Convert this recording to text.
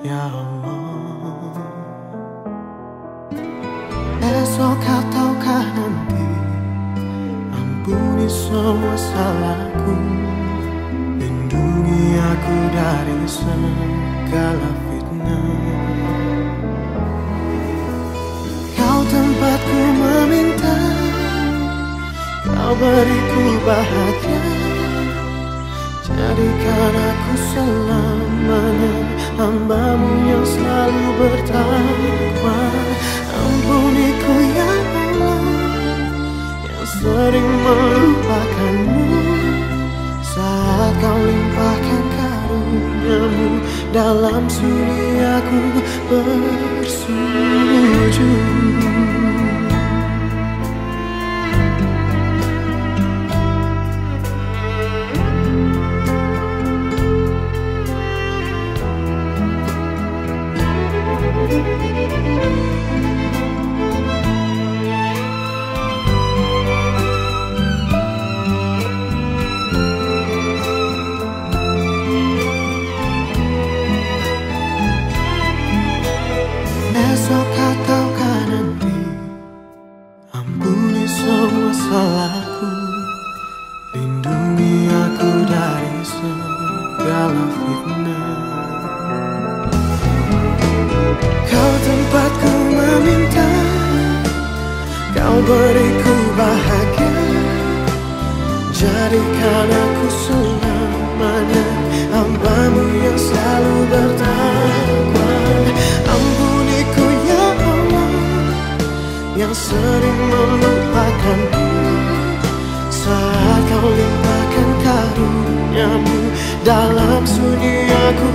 ya Allah. Esok ataukah nanti, ampuni semua salahku, lindungi aku dari segala fitnah. Kau tempatku meminta, kau beriku bahagia, jadikan aku selamanya hamba-Mu yang selalu bertakwa. Ampuniku ya Allah, yang sering melupakan-Mu saat Kau limpahkan karunia-Mu dalam sunyi aku bersujud. Esok ataukah nanti, ampuni semua salahku, lindungi aku dari segala fitnah. Kau tempatku meminta, Kau beriku bahagia, jadikan aku selamanya hamba-Mu yang selalu bertakwa. Ampuniku ya Allah, yang sering melupakan-Mu saat Kau limpahkan karunia-Mu dalam sunyi aku